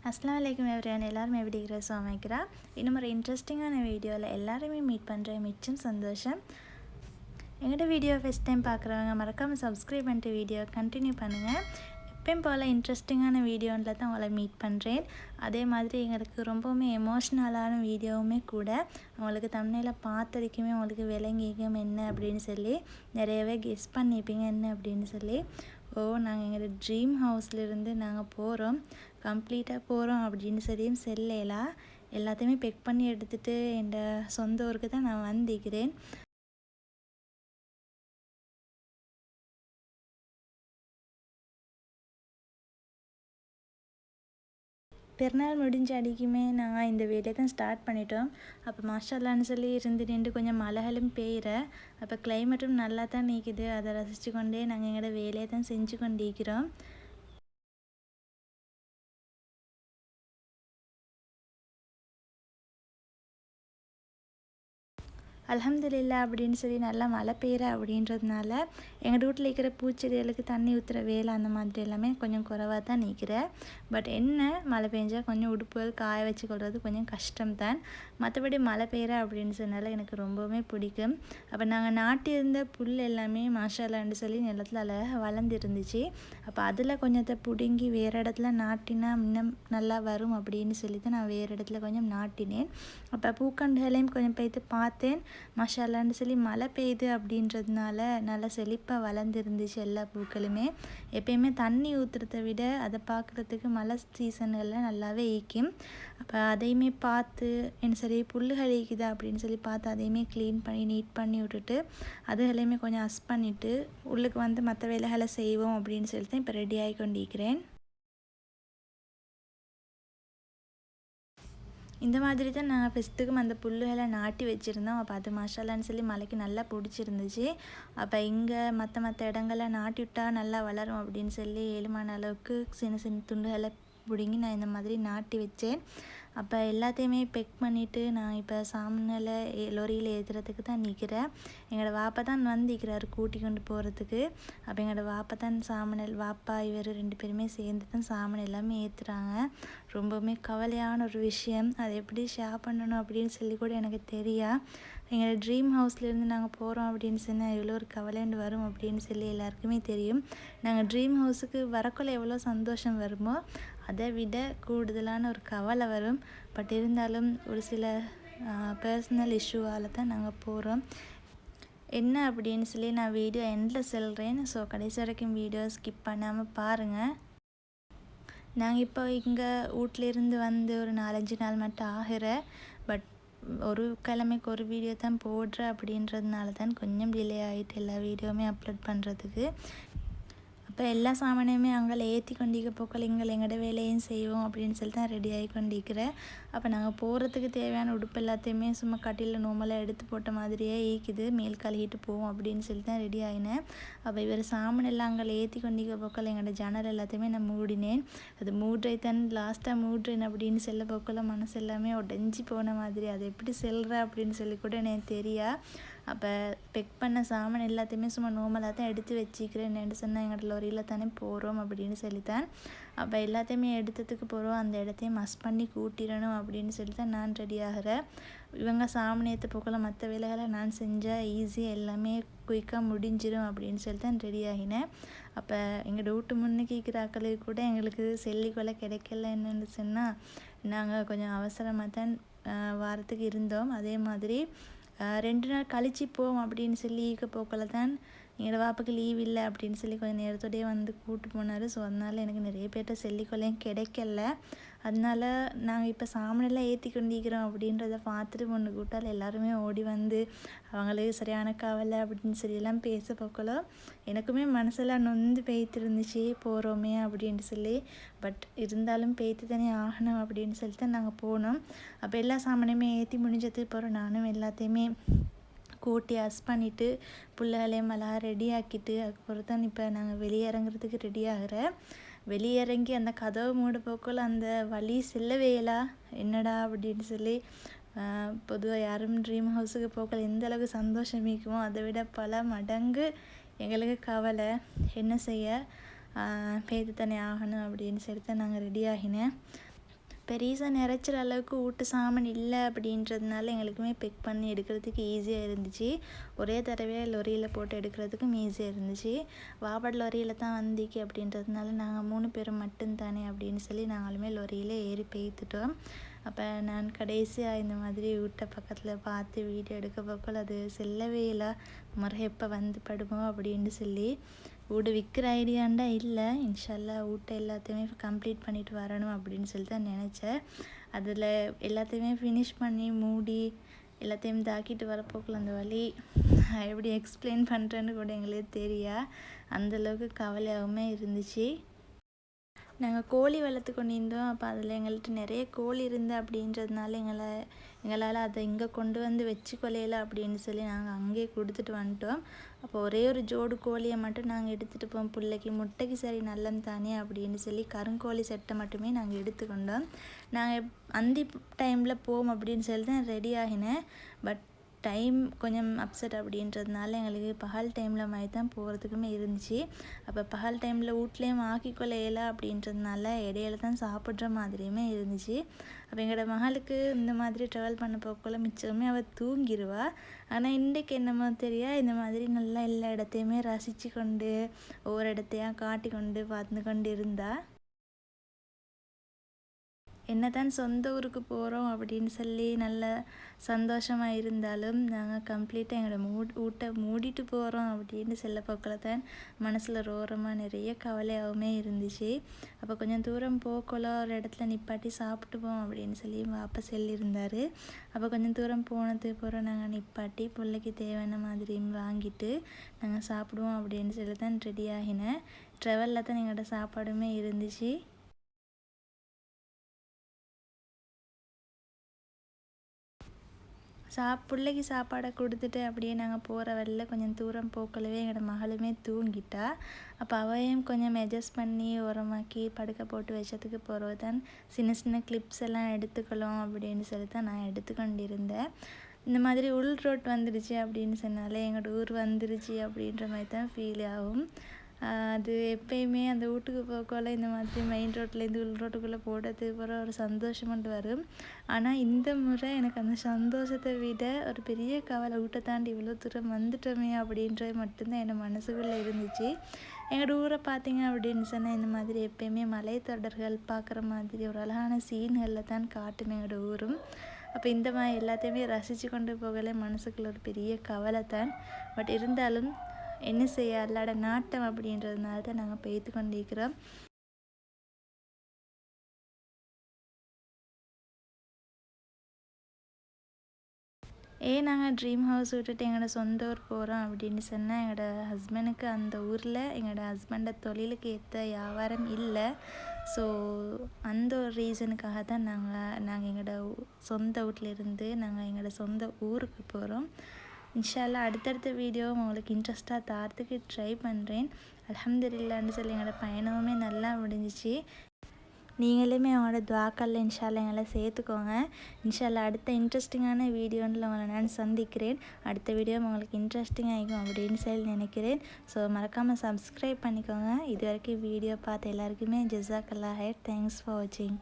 அஸ்ஸலாமு அலைக்கும் எவ்ரிவன். எல்லாரும் எப்படி இருக்கிற சமைக்கிறா இன்னும் ஒரு இன்ட்ரெஸ்டிங்கான வீடியோவில் எல்லாருமே மீட் பண்ணுறேன். மிச்சம் சந்தோஷம். எங்களோட வீடியோ ஃபஸ்ட் டைம் பார்க்குறவங்க மறக்காமல் சப்ஸ்கிரைப் பண்ணிட்டு வீடியோ கண்டினியூ பண்ணுங்கள். எப்பயும் போல் இன்ட்ரெஸ்டிங்கான வீடியோவில் தான் உங்களை மீட் பண்ணுறேன். அதே மாதிரி எங்களுக்கு ரொம்பவுமே எமோஷ்னலான வீடியோவுமே கூட. உங்களுக்கு தமிழில் பார்த்ததுக்குமே உங்களுக்கு விளங்கிக்கும் என்ன அப்படின்னு சொல்லி நிறையவே கெஸ் பண்ணிப்பீங்க என்ன அப்படின்னு சொல்லி. நாங்கள் எங்களோட ட்ரீம் ஹவுஸ்லேருந்து நாங்கள் போகிறோம், கம்ப்ளீட்டாக போகிறோம் அப்படின்னு சொல்லியும் செல்லையில் எல்லாத்தையுமே பெக் பண்ணி எடுத்துகிட்டு என் சொந்த ஊருக்கு தான் நான் வந்திருக்கிறேன். பெருநாள் முடிஞ்ச அடிக்குமே நாங்கள் இந்த வேலையை தான் ஸ்டார்ட் பண்ணிட்டோம். அப்போ மாஷால்லான்னு சொல்லி நின்று கொஞ்சம் மழைகளும் பெய்கிற அப்போ கிளைமேட்டும் நல்லா தான் நீக்குது. அதை ரசித்து கொண்டே நாங்கள் எங்களோட வேலையை தான் செஞ்சு கொண்டிருக்கிறோம். அல்ஹம்துலில்லாஹ் அப்படின்னு சொல்லி நல்லா மழை பெய்கிற அப்படின்றதுனால எங்கள் வீட்டில் இருக்கிற பூச்செடிகளுக்கு தண்ணி ஊற்றுற வேலை அந்த மாதிரி எல்லாமே கொஞ்சம் குறைவாக தான் நிற்கிறேன். பட் என்ன மழை பெஞ்சால் கொஞ்சம் உடுப்புகள் காய வச்சு கொள்வது கொஞ்சம் கஷ்டம்தான். மற்றபடி மழை பெய்கிற அப்படின்னு சொன்னால எனக்கு ரொம்பவுமே பிடிக்கும். அப்போ நாங்கள் நாட்டியிருந்த புல் எல்லாமே மாஷால்லான்னு சொல்லி நிலத்தில் அழகாக வளர்ந்துருந்துச்சு. அப்போ அதில் கொஞ்சத்தை பிடுங்கி வேறு இடத்துல நாட்டினா இன்னும் நல்லா வரும் அப்படின்னு சொல்லி தான் நான் வேறு இடத்துல கொஞ்சம் நாட்டினேன். அப்போ பூக்கண்டுகளையும் கொஞ்சம் போய்த்து பார்த்தேன். மாஷால்லான்னு சொல்லி மழை பெய்யுது அப்படின்றதுனால நல்லா செழிப்பாக வளர்ந்துருந்துச்சு எல்லா பூக்களுமே. எப்பயுமே தண்ணி ஊற்றுறத விட அதை பார்க்குறதுக்கு மழை சீசன்களில் நல்லாவே ஈக்கும். அப்போ அதையுமே பார்த்து என்ன சரி புல்லுகள் ஈக்குதா அப்படின்னு சொல்லி பார்த்து அதையுமே க்ளீன் பண்ணி நீட் பண்ணி விட்டுட்டு அதுகளையுமே கொஞ்சம் அஸ் பண்ணிவிட்டு உள்ளுக்கு வந்து மற்ற வேலைகளை செய்வோம் அப்படின்னு சொல்லி தான் இப்போ ரெடி ஆகி கொண்டிருக்கிறேன். இந்த மாதிரி தான் நாங்கள் ஃபஸ்ட்டுக்கும் அந்த புல்லுகளை நாட்டி வச்சுருந்தோம். அப்போ அது மாஷால்லான்னு சொல்லி மழைக்கு நல்லா பிடிச்சிருந்துச்சு. அப்போ இங்கே மற்ற இடங்களில் நாட்டி விட்டால் நல்லா வளரும் அப்படின்னு சொல்லி ஏழுமான அளவுக்கு சின்ன சின்ன துண்டுகளை பிடுங்கி நான் இந்த மாதிரி நாட்டி வச்சேன். அப்போ எல்லாத்தையுமே பெக் பண்ணிவிட்டு நான் இப்போ சாமனில் லொரியில் ஏற்றுறதுக்கு தான் நிற்கிறேன். எங்களோட வாப்பா தான் நிற்கிறாரு கூட்டி கொண்டு போகிறதுக்கு. அப்போ எங்களோட வாப்பா தான் சாமனல் வாப்பா இவர் 2 பேருமே சேர்ந்து தான் சாமன் எல்லாமே ஏற்றுறாங்க. ரொம்பவுமே கவலையான ஒரு விஷயம். அதை எப்படி ஷேர் பண்ணணும் அப்படின்னு சொல்லி கூட எனக்கு தெரியா. எங்களோட ட்ரீம் ஹவுஸ்லேருந்து நாங்கள் போகிறோம் அப்படின்னு சொன்னால் எவ்வளோ ஒரு கவலைண்டு வரும் அப்படின்னு சொல்லி எல்லாருக்குமே தெரியும். நாங்கள் ட்ரீம் ஹவுஸுக்கு வரக்குள்ள எவ்வளோ சந்தோஷம் வருமோ அதை விட கூடுதலான ஒரு கவலை வரும். பட் இருந்தாலும் ஒரு சில பர்சனல் இஷ்யூவால் தான் நாங்கள் போகிறோம். என்ன அப்படின்னு சொல்லி நான் வீடியோ எண்டில் சொல்கிறேன். ஸோ கடைசி வரைக்கும் வீடியோ ஸ்கிப் பண்ணாமல் பாருங்கள். நாங்கள் இப்போ இங்கே வீட்டிலேருந்து வந்து ஒரு 4-5 நாள் மட்டும் ஆகிற. பட் ஒரு கிழமைக்கு ஒரு வீடியோ தான் போடுறேன் அப்படின்றதுனால தான் கொஞ்சம் டிலே ஆகிட்டு எல்லா வீடியோவுமே அப்லோட் பண்ணுறதுக்கு. அப்போ எல்லா சாமானையுமே அங்கே ஏற்றி கொண்டிருக்க போக்கள் எங்களோட வேலையும் செய்வோம் அப்படின்னு சொல்லி தான் ரெடி ஆகி கொண்டிருக்கிறேன். அப்போ நாங்கள் போகிறதுக்கு தேவையான உடுப்பு எல்லாத்தையுமே சும்மா கட்டியில் நோமலாக எடுத்து போட்ட மாதிரியே ஈக்குது. மேல் கழுகிட்டு போவோம் அப்படின்னு சொல்லி தான் ரெடி ஆகினேன். அப்போ இவர் சாமான் எல்லாம் அங்கே ஏற்றி கொண்டிருக்க போக்கள் எங்களோட ஜன்னல் எல்லாத்தையுமே நான் மூடினேன். அது மூடுறை தான் லாஸ்ட்டாக மூடுறேன் அப்படின்னு செல்ல போக்கில் மனசு எல்லாமே உடஞ்சி போன மாதிரி. அது எப்படி செல்கிற அப்படின்னு சொல்லி கூட எனக்கு தெரியா. அப்போ பெக் பண்ண சாமான் எல்லாத்தையுமே சும்மா நோமலாக தான் எடுத்து வச்சுக்கிறேன். என்ன சொன்னால் எங்களோட லொரியில் தானே போகிறோம் அப்படின்னு சொல்லித்தான். அப்போ எல்லாத்தையுமே எடுத்ததுக்கு போகிறோம் அந்த இடத்தையும் மஸ் பண்ணி கூட்டிடணும் அப்படின்னு சொல்லி தான் நான் ரெடி ஆகிறேன். இவங்க சாமான் ஏற்ற போக்கில் மற்ற வேலைகளை நான் செஞ்சால் ஈஸியாக எல்லாமே குயிக்காக முடிஞ்சிடும் அப்படின்னு சொல்லி தான் ரெடி ஆகினேன். அப்போ எங்கள் வீட்டு முன்னுக்கு இருக்கிற ஆக்களுக்கு கூட எங்களுக்கு செல்லிக்கொலை கிடைக்கல. என்னென்னு சொன்னால் நாங்கள் கொஞ்சம் அவசரமாக தான் வாரத்துக்கு இருந்தோம். அதே மாதிரி 2 நாள் கழிச்சு போவோம் அப்படின்னு சொல்லி ஈக்க போக்கில் தான் எங்களோட வாப்புக்கு லீவ் இல்லை அப்படின்னு சொல்லி கொஞ்சம் நேரத்தோடையே வந்து கூப்பிட்டு போனார். ஸோ அதனால் எனக்கு நிறைய பேர்கிட்ட செல்லிக்கொள்ளையும் கிடைக்கல. அதனால நாங்கள் இப்போ சாமானெல்லாம் ஏற்றி கொண்டிருக்கிறோம் அப்படின்றத பார்த்துட்டு பொண்ணு கூட்டால் எல்லாருமே ஓடி வந்து அவங்களுக்கு சரியான கவலை அப்படின்னு சொல்லி பேச போக்கலோ எனக்குமே மனசெல்லாம் நொந்து பேய்த்து இருந்துச்சு போகிறோமே அப்படின்ட்டு சொல்லி. பட் இருந்தாலும் பேய்த்து தானே ஆகணும் அப்படின்னு சொல்லி தான் நாங்கள் போனோம். அப்போ எல்லா சாமானையுமே ஏற்றி முடிஞ்சதுக்கு போகிறோம். நானும் எல்லாத்தையுமே கூட்டி அஸ் பண்ணிவிட்டு புள்ளைகளையும் எல்லாம் ரெடி ஆக்கிட்டு அதுக்கப்புறம் தான் இப்போ நாங்கள் வெளியிறங்குறதுக்கு ரெடி ஆகிறேன். வெளியிறங்கி அந்த கதவு மூட போக்குள்ள அந்த வழி செல்லவேலா என்னடா அப்படின்னு சொல்லி பொதுவாக யாரும் ட்ரீம் ஹவுஸுக்கு போக்கல எந்த அளவுக்கு சந்தோஷம் இருக்குமோ அதை விட பல மடங்கு எங்களுக்கு கவலை. என்ன செய்ய பேத்து தானே ஆகணும் அப்படின்னு சொல்லி தான் நாங்கள் ரெடி ஆகினேன். பெரிசா நிறைச்சிற அளவுக்கு வீட்டு சாமான் இல்லை அப்படின்றதுனால எங்களுக்குமே பிக் பண்ணி எடுக்கிறதுக்கு ஈஸியாக இருந்துச்சு. ஒரே தடவையாக லொரியில் போட்டு எடுக்கிறதுக்கும் ஈஸியாக இருந்துச்சு. வாபட் லொரியில் தான் வந்திக்கு அப்படின்றதுனால நாங்கள் 3 பேரும் மட்டும்தானே அப்படின்னு சொல்லி நாங்களுமே லொரியில் ஏறி போய்த்துட்டோம். அப்போ நான் கடைசியாக இந்த மாதிரி வீட்டை பக்கத்தில் பார்த்து வீடியோ எடுக்க போக்கள் அது செல்லவே இல்லை. முறை எப்போ வந்து படுமோ அப்படின்னு சொல்லி வீடு விற்கிற ஐடியாண்டா இல்லை. இன்ஷால்லா வீட்டை எல்லாத்தையுமே கம்ப்ளீட் பண்ணிட்டு வரணும் அப்படின்னு சொல்லி தான் நினச்சேன். அதில் எல்லாத்தையுமே ஃபினிஷ் பண்ணி மூடி எல்லாத்தையும் தாக்கிட்டு வரப்போக்கில் அந்த வழி எப்படி எக்ஸ்பிளைன் பண்ணுறேன்னு கூட எங்களுக்கு தெரியா. அந்தளவுக்கு கவலையாகவுமே இருந்துச்சு. நாங்கள் கோழி வளர்த்து கொண்டு இருந்தோம். அப்போ அதில் எங்கள்கிட்ட நிறைய கோழி இருந்து அப்படின்றதுனால எங்களால் அதை இங்கே கொண்டு வந்து வச்சு கொலையலை அப்படின்னு சொல்லி நாங்கள் அங்கேயே கொடுத்துட்டு வந்துட்டோம். அப்போ ஒரே ஒரு ஜோடு கோழியை மட்டும் நாங்கள் எடுத்துகிட்டு போவோம். பிள்ளைக்கு முட்டைக்கு சரி நல்லம் தானே அப்படின்னு சொல்லி கருங்கோழி செட்டை மட்டுமே நாங்கள் எடுத்துக்கொண்டோம். நாங்கள் அந்தி டைமில் போவோம் அப்படின்னு சொல்லி தான் ரெடி ஆகினேன். பட் டைம் கொஞ்சம் அப்செட் அப்படின்றதுனால எங்களுக்கு பகல் டைமில் மாதிரி தான் போகிறதுக்குமே இருந்துச்சு. அப்போ பகல் டைமில் வீட்லேயும் ஆக்கிக்கொள்ள இயலை அப்படின்றதுனால இடையில தான் சாப்பிட்ற மாதிரியுமே இருந்துச்சு. அப்போ எங்களோட மகளுக்கு இந்த மாதிரி ட்ராவல் பண்ண போக்குள்ள மிச்சமே அவள் தூங்கிடுவா. ஆனால் இன்றைக்கு என்னமோ தெரியா இந்த மாதிரி நல்லா எல்லா இடத்தையுமே ரசித்து கொண்டு ஒவ்வொரு இடத்தையும் காட்டி கொண்டு பார்த்து கொண்டு இருந்தாள். என்ன தான் சொந்த ஊருக்கு போகிறோம் அப்படின்னு சொல்லி நல்ல சந்தோஷமாக இருந்தாலும் நாங்கள் கம்ப்ளீட்டாக எங்களோட வீட்டை மூடிட்டு போகிறோம் அப்படின்னு சொல்ல போக்கில் தான் மனசில் ரோரமாக நிறைய கவலையாகவுமே இருந்துச்சு. அப்போ கொஞ்சம் தூரம் போக்கல ஒரு இடத்துல நிப்பாட்டி சாப்பிட்டுப்போம் அப்படின்னு சொல்லி வாப்பா சொல்லியிருந்தார். அப்போ கொஞ்சம் தூரம் போனது போகிறோம் நாங்கள் நிப்பாட்டி பிள்ளைக்கு தேவையான மாதிரியும் வாங்கிட்டு நாங்கள் சாப்பிடுவோம் அப்படின்னு சொல்லி தான் ரெடி ஆகினேன். ட்ராவலில் தான் எங்களோட சாப்பாடுமே இருந்துச்சு. பிள்ளைக்கு சாப்பாடை கொடுத்துட்டு அப்படியே நாங்கள் போகிற வழில கொஞ்சம் தூரம் போக்கலவே எங்களோட மகளுமே தூங்கிட்டா. அப்போ அவையும் கொஞ்சம் அட்ஜஸ்ட் பண்ணி உரமாக்கி படுக்க போட்டு வச்சதுக்கு போகிறது தான் சின்ன சின்ன கிளிப்ஸ் எல்லாம் எடுத்துக்கலாம் அப்படின்னு சொல்லி தான் நான் எடுத்துக்கொண்டிருந்தேன். இந்த மாதிரி உள் ரோட் வந்துடுச்சு அப்படின்னு சொன்னாலே எங்களோட ஊர் வந்துருச்சு அப்படின்ற மாதிரி தான் ஃபீல் ஆகும். அது எப்பயுமே அந்த வீட்டுக்கு போக்கோல இந்த மாதிரி மெயின் ரோட்லேருந்து உள் ரோட்டுக்குள்ளே போடுறது போகிற ஒரு சந்தோஷம் வரும். ஆனால் இந்த முறை எனக்கு அந்த சந்தோஷத்தை விட ஒரு பெரிய கவலை, வீட்டை தாண்டி இவ்வளோ தூரம் வந்துட்டோமே அப்படின்றது மட்டும்தான் என் மனசுக்குள்ளே இருந்துச்சு. எங்களோட ஊரை பார்த்தீங்க அப்படின்னு சொன்னால் இந்த மாதிரி எப்பயுமே மலைத்தொடர்கள் பார்க்குற மாதிரி ஒரு அழகான சீன்களில் தான் காட்டும் எங்களோட ஊரும். அப்போ இந்த மாதிரி எல்லாத்தையுமே ரசித்து கொண்டு போகலே மனசுக்குள்ள ஒரு பெரிய கவலை தான். பட் இருந்தாலும் என்ன செய்ய அல்லாட நாட்டம் அப்படின்றதுனால தான் நாங்கள் பெய்து கொண்டிருக்கிறோம். நாங்கள் ட்ரீம் ஹவுஸ் விட்டுட்டு எங்களோட சொந்த ஊர் போகிறோம் அப்படின்னு சொன்னால் எங்களோட ஹஸ்பண்டுக்கு அந்த ஊரில் எங்களோட ஹஸ்பண்டை தொழிலுக்கு ஏற்ற வியாபாரம் இல்லை. ஸோ அந்த ஒரு ரீசனுக்காக தான் நாங்கள் எங்களோட சொந்த வீட்டிலேருந்து நாங்கள் எங்களோட சொந்த ஊருக்கு போகிறோம். இன்ஷால்லா அடுத்தடுத்த வீடியோவும் உங்களுக்கு இன்ட்ரெஸ்ட்டாக தாரத்துக்கு ட்ரை பண்ணுறேன். அல்ஹம்துலில்லாஹ்னு சொல்லி எங்களோட பயணமுமே நல்லா முடிஞ்சிச்சு. நீங்களுமே அவங்களோட துவாக்கல்ல இன்ஷால்லா எங்களை சேர்த்துக்கோங்க. இன்ஷால்லா அடுத்த இன்ட்ரெஸ்டிங்கான வீடியோன்னு உங்களை நான் சந்திக்கிறேன். அடுத்த வீடியோ உங்களுக்கு இன்ட்ரெஸ்டிங்காக ஆகும் அப்படின்னு சொல்லி நினைக்கிறேன். ஸோ மறக்காமல் சப்ஸ்கிரைப் பண்ணிக்கோங்க. இது வரைக்கும் வீடியோ பார்த்த எல்லாருக்குமே ஜஸாக்கல்லாஹ் ஹைர். தேங்க்ஸ் ஃபார் வாட்சிங்.